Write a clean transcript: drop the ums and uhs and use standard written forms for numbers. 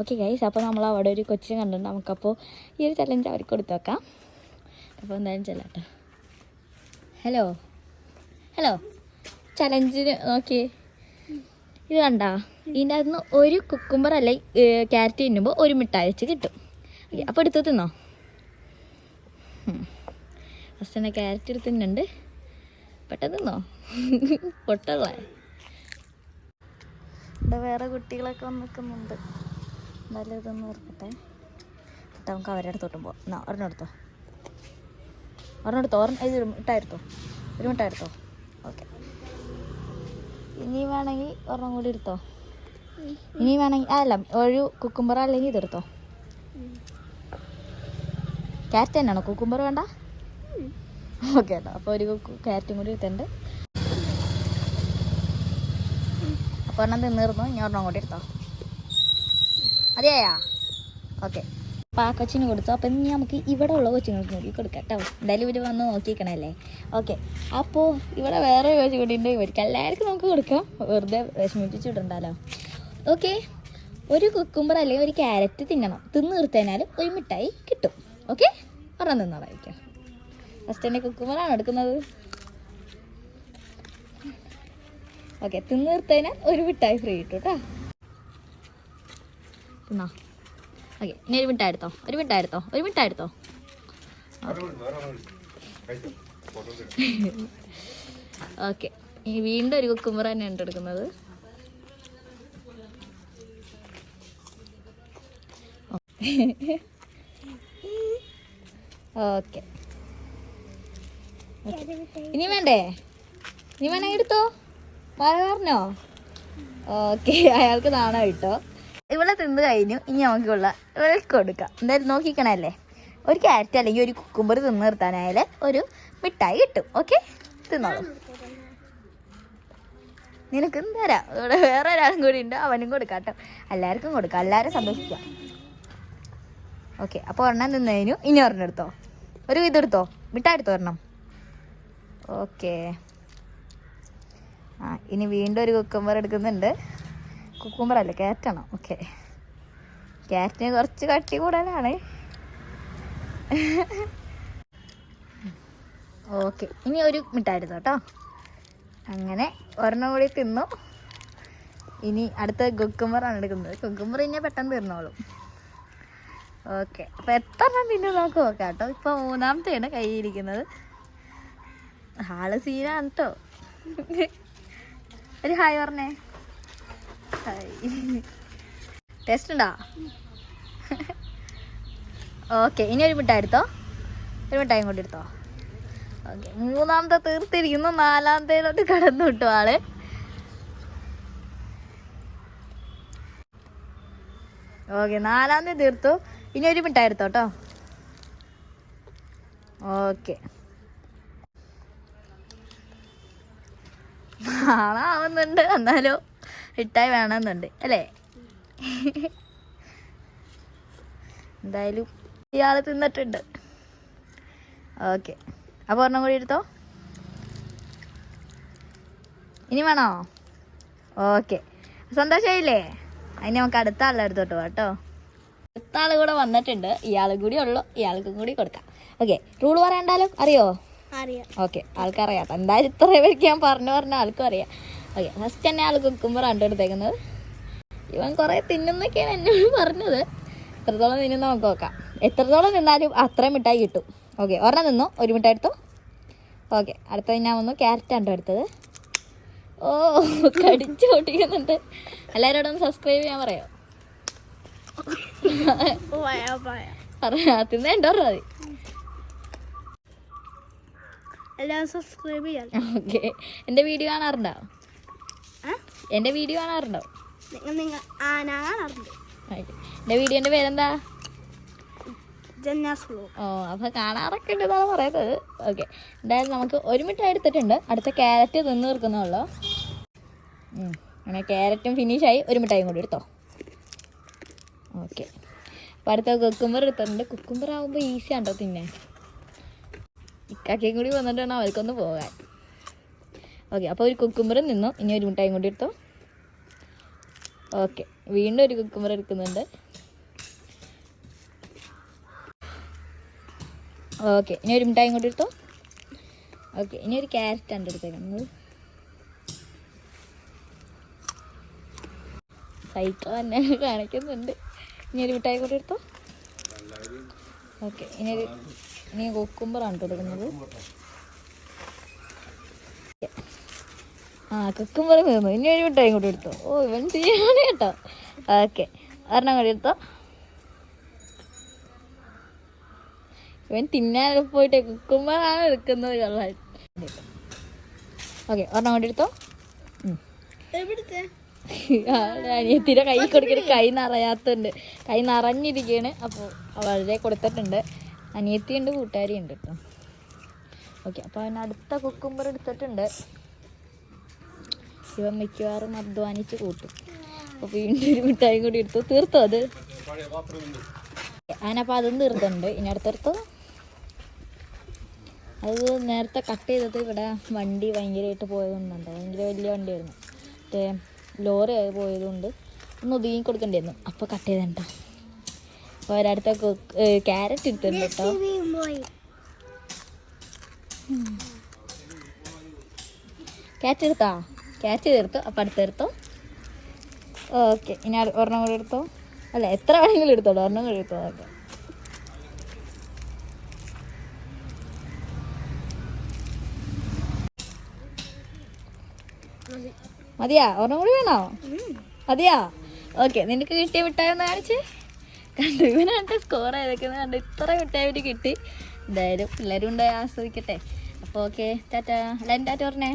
Okay guys, അപ്പോൾ നമ്മൾ അവിടെ ഒരു കൊച്ചിനെ കണ്ടിട്ടുണ്ട്. നമുക്കപ്പോൾ ഈ ഒരു ചലഞ്ച് അവർക്ക് കൊടുത്തു വെക്കാം. അപ്പോൾ എന്തായാലും ചെല്ലാട്ടോ. ഹലോ ഹലോ, ചലഞ്ചിന് നോക്കിയേ, ഇത് കണ്ടാ, ഇതിൻ്റെ അകത്ത് നിന്ന് ഒരു കുക്കുംബർ അല്ലെങ്കിൽ ക്യാരറ്റ് തിന്നുമ്പോൾ ഒരു മിഠായി വെച്ച് കിട്ടും. ഓക്കെ, അപ്പോൾ എടുത്ത് തിന്നോ. ഫസ്റ്റ് തന്നെ ക്യാരറ്റ് എടുത്ത് തിന്നുന്നുണ്ട്. പെട്ടെന്ന് തിന്നോ, പൊട്ടുള്ള. ഇവിടെ വേറെ കുട്ടികളൊക്കെ വന്ന് നിൽക്കുന്നുണ്ട്. എന്തായാലും ഇതൊന്ന് ഓർക്കട്ടെ. എന്നിട്ട് നമുക്ക് അവരുടെ അടുത്തോട്ടും പോകാം. എന്നാ ഒരെണ്ണം എടുത്തോ, ഇത് മിഠായെടുത്തോ, ഒരു മിഠായെടുത്തോ. ഓക്കെ, ഇനി വേണമെങ്കിൽ ഒരെണ്ണം കൂടി എടുത്തോ. ഇനി വേണമെങ്കിൽ അല്ല, ഒരു കുക്കുംബർ അല്ലെങ്കിൽ ഇതെടുത്തോ. ക്യാരറ്റ് തന്നെയാണോ, കുക്കുംബർ വേണ്ട? ഓക്കെ കേട്ടോ, അപ്പോൾ ഒരു ക്യാരറ്റും കൂടി എടുത്തുണ്ട്. അപ്പോൾ ഒരെണ്ണം തിന്നിരുന്നു, ഇനി ഒരെണ്ണം കൂടി എടുത്തോ. അതെയാ? ഓക്കെ, അപ്പോൾ ആ കൊച്ചിന് കൊടുത്തു. അപ്പം ഇനി നമുക്ക് ഇവിടെ ഉള്ള കൊച്ചുങ്ങൾക്ക് കൂടി കൊടുക്കാം കേട്ടോ. എന്തായാലും ഇവർ വന്ന് നോക്കിക്കണല്ലേ. ഓക്കെ, അപ്പോൾ ഇവിടെ വേറെ കൊച്ചു കൂടി ഉണ്ട്. ഇവർക്ക് എല്ലാവർക്കും നമുക്ക് കൊടുക്കാം, വെറുതെ വിഷമിപ്പിച്ച് വിടണ്ടല്ലോ. ഓക്കെ, ഒരു കുക്കുംബർ അല്ലെങ്കിൽ ഒരു ക്യാരറ്റ് തിന്നണം. തിന്ന് തീർത്തതിനാൽ ഒരു മിഠായി കിട്ടും. ഓക്കെ, ഒരെണ്ണം തിന്നോളായിരിക്കാം. ഫസ്റ്റ് തന്നെ കുക്കുംബറാണ് എടുക്കുന്നത്. ഓക്കെ, തിന്ന് തീർത്തതിനാൽ ഒരു മിഠായി ഫ്രീ കിട്ടും കേട്ടോ. തിന്നോ. ഓക്കെ, ഇനി ഒരു മിഠായി എടുത്തോ. ഓക്കെ, ഇനി വീണ്ടും ഒരു കുക്കുംബർ തന്നെയാണ് എടുക്കുന്നത്. ഓക്കെ, ഇനി വേണമെങ്കിൽ എടുത്തോ. പറഞ്ഞോ. ഓക്കെ, അയാൾക്ക് നാണോ കിട്ടോ. ഇവിടെ തിന്ന് കഴിഞ്ഞു. ഇനി നമുക്കുള്ള ഇവൾക്ക് കൊടുക്കാം. എന്തായാലും നോക്കിക്കണല്ലേ, ഒരു ക്യാരറ്റ് അല്ലെങ്കിൽ ഒരു കുക്കുംബർ തിന്ന് നിർത്താനായാലും ഒരു മിഠായി കിട്ടും. ഓക്കെ, തിന്നോളൂ. നിനക്കും തരാം. ഇവിടെ വേറെ ഒരാളും കൂടി ഉണ്ട്, അവനും കൊടുക്കാം കേട്ടോ. എല്ലാവർക്കും കൊടുക്കാം, എല്ലാവരും സന്തോഷിക്കാം. ഓക്കെ, അപ്പോൾ ഒരെണ്ണം തിന്നതിനു ഇനി ഒരെണ്ണം എടുത്തോ. ഒരു ഇതെടുത്തോ, മിഠായി എടുത്തോ ഒരെണ്ണം. ഓക്കെ, ഇനി വീണ്ടും ഒരു കുക്കുംബർ എടുക്കുന്നുണ്ട്. കുക്കുംബർ അല്ലേ, ക്യാരറ്റാണോ? ഓക്കെ, ക്യാരറ്റിന് കുറച്ച് കട്ടി കൂടുതലാണ്. ഓക്കെ, ഇനി ഒരു മിഠായി എടുത്തോ കേട്ടോ. അങ്ങനെ ഒരെണ്ണം കൂടി തിന്നു. ഇനി അടുത്ത കുക്കുംബറാണ് എടുക്കുന്നത്. കുക്കുംബർ ഇനി പെട്ടെന്ന് തിന്നോളും. ഓക്കെ, അപ്പോൾ എത്ര എണ്ണം തിന്നു നമുക്ക് നോക്കാം കേട്ടോ. ഇപ്പോൾ മൂന്നാമത്തെയാണ് കയ്യിരിക്കുന്നത്. ആള് സീനാണ് കേട്ടോ. ഒരു ഹായ് പറഞ്ഞേ. ടേസ്റ്റ് ഉണ്ടോ? ഓക്കെ, ഇനി ഒരു മിഠായി എടുത്തോ. ഒരു മിഠായും കൂടി എടുത്തോ. ഓക്കെ, മൂന്നാമത്തെ തീർത്തിരിക്കുന്നു. നാലാമത്തേലോട്ട് കടന്നു വിട്ടു ആള്. ഓക്കെ, നാലാമത്തെ തീർത്തു. ഇനി ഒരു മിഠായി എടുത്തോ കേട്ടോ. ഓക്കെ, നാളാവുന്നുണ്ട്, എന്നാലും മിഠായി വേണമെന്നുണ്ട് അല്ലേ. എന്തായാലും ഇയാൾ തിന്നിട്ടുണ്ട്. ഓക്കെ, അപ്പോൾ ഒരെണ്ണം കൂടി എടുത്തോ. ഇനി വേണോ? ഓക്കെ, സന്തോഷമായില്ലേ? അതിന് നമുക്ക് അടുത്ത ആളുടെ അടുത്തോട്ട് പോകാം കേട്ടോ. അടുത്ത ആൾ കൂടെ വന്നിട്ടുണ്ട്. ഇയാളും കൂടി ഉള്ളു, ഇയാൾക്കും കൂടി കൊടുക്കാം. ഓക്കെ, റൂൾ പറയണ്ടല്ലോ, അറിയോ? അറിയാം. ഓക്കെ, ആൾക്കറിയാം. എന്തായാലും ഇത്ര പേർക്ക് ഞാൻ പറഞ്ഞ ആൾക്കും അറിയാം. ഓക്കെ, ഫസ്റ്റ് തന്നെ ആൾ കുക്കുംബറാണ് എടുത്തേക്കുന്നത്. ഇവൻ കുറേ തിന്നുന്നൊക്കെയാണ് എന്നോട് പറഞ്ഞത്. എത്രത്തോളം തിന്നുന്ന നമുക്ക് നോക്കാം. എത്രത്തോളം നിന്നാലും അത്രയും മിഠായി കിട്ടും. ഓക്കെ, ഒരെണ്ണം നിന്നോ, ഒരു മിഠായി എടുത്തോ. ഓക്കെ, അടുത്തത് ഞാൻ വന്നു ക്യാരറ്റാണ് എടുത്തത്. ഓ, കടിച്ചു പൊട്ടിക്കുന്നുണ്ട്. എല്ലാവരോടൊന്ന് സബ്സ്ക്രൈബ് ചെയ്യാൻ പറയാം. തിന്നേണ്ടോ മതി. എല്ലാവരും സബ്സ്ക്രൈബ് ചെയ്യാം. ഓക്കെ, എൻ്റെ വീഡിയോ കാണാറുണ്ടോ? എൻ്റെ വീഡിയോ കാണാറുണ്ടോ? എൻ്റെ വീഡിയോൻ്റെ പേരെന്താ? ഓ, അപ്പോൾ കാണാറൊക്കെ ഉണ്ടെന്നാണ് പറയുന്നത്. ഓക്കെ, എന്തായാലും നമുക്ക് ഒരു മിഠായി എടുത്തിട്ടുണ്ട്. അടുത്ത ക്യാരറ്റ് തിന്ന് തീർക്കുന്നുള്ളൂ. അങ്ങനെ ക്യാരറ്റും ഫിനിഷായി. ഒരു മിഠായും കൂടി എടുത്തോ. ഓക്കെ, അപ്പോൾ അടുത്ത കുക്കുംബർ എടുത്തിട്ടുണ്ട്. കുക്കുംബർ ആകുമ്പോൾ ഈസി ആണോ തിന്നെ. ഇക്കാക്കയും കൂടി വന്നിട്ട് വേണം അവർക്കൊന്ന് പോകാൻ. ഓക്കെ, അപ്പോൾ ഒരു കുക്കുംബറും നിന്നു. ഇനി ഒരു മിഠായും കൂടി എടുത്തോ. ഓക്കെ, വീണ്ടും ഒരു കുക്കുമ്പർ എടുക്കുന്നുണ്ട്. ഓക്കെ, ഇനി ഒരു മിഠായി ഇങ്ങോട്ട് എടുത്തോ. ഓക്കെ, ഇനി ഒരു ക്യാരറ്റ് ആണ് എടുത്തേക്കുന്നത്. സൈക്കിൾ തന്നെ കാണിക്കുന്നുണ്ട്. ഇനി ഒരു മിഠായി കൂടി എടുത്തോ. ഓക്കെ, ഇനി കുക്കുമ്പറാണ് എടുക്കുന്നത്. കുക്കുമ്പർ തീർന്നു. ഇനി ഒരു മിഠായി കൂടി എടുത്തോ. ഓ, ഇവൻ ചെയ്യാണ് കേട്ടോ. ഓക്കെ, ഒരെണ്ണം കൂടി എടുത്തോ. ഇവൻ തിന്നാൻ പോയിട്ട് കുക്കുമ്പറാണ് എടുക്കുന്നത്. കൊള്ളാൻ. ഓക്കെ, ഒരെണ്ണം കൂടി എടുത്തോ. അനിയത്തിൻ്റെ കൈ കൊടുക്കണ കൈ നിറയാത്തുണ്ട്. കൈ നിറഞ്ഞിരിക്കുകയാണ്. അപ്പോൾ വളരെ കൊടുത്തിട്ടുണ്ട്. അനിയത്തിയുണ്ട്, കൂട്ടുകാരിയുണ്ട് കേട്ടോ. ഓക്കെ, അപ്പോൾ അവൻ അടുത്ത കുക്കുമ്പർ എടുത്തിട്ടുണ്ട്. ഇവൻ മിക്കവാറും അധ്വാനിച്ച് കൂട്ടും. അപ്പോൾ വീണ്ടും ഒരു മിഠായി കൂടി എടുത്തു. തീർത്തോ അത്? അവനപ്പോൾ അതും തീർത്തുണ്ട്. ഇനി അടുത്തെടുത്തോ. അത് നേരത്തെ കട്ട് ചെയ്തത് ഇവിടെ വണ്ടി ഭയങ്കരമായിട്ട് പോയതുകൊണ്ടുണ്ട്. ഭയങ്കര വലിയ വണ്ടിയായിരുന്നു. മറ്റേ ലോറി പോയതുകൊണ്ട് ഒന്ന് ഒതുങ്ങി കൊടുക്കേണ്ടിയിരുന്നു. അപ്പോൾ കട്ട് ചെയ്തോ. അപ്പോൾ ഒരടുത്ത ക്യാരറ്റ് എടുത്തിട്ടുണ്ട് കേട്ടോ. ക്യാച്ച് തീർത്തു. അപ്പം അടുത്തെടുത്തോ. ഓക്കെ, ഇനി ഒരെണ്ണം കൂടി എടുത്തോ. അല്ല, എത്ര വേണമെങ്കിലും എടുത്തോളൂ. ഒരെണ്ണം കൂടി എടുത്തോ. ഓക്കെ, മതിയാ? ഒരെണ്ണം കൂടി വേണോ? മതിയാ? ഓക്കെ, നിനക്ക് കിട്ടിയ മിഠായി ഒന്ന് കാണിച്ച്. കണ്ടു, ഇവനായിട്ട് സ്കോർ ചെയ്തേക്കുന്നത് കണ്ട്. ഇത്ര മിഠായി കിട്ടി. എന്തായാലും പിള്ളേരും ഉണ്ടായി ആസ്വദിക്കട്ടെ. അപ്പോൾ ഓക്കെ, ടാറ്റാ. എല്ലാവരും ടാറ്റ പറഞ്ഞേ.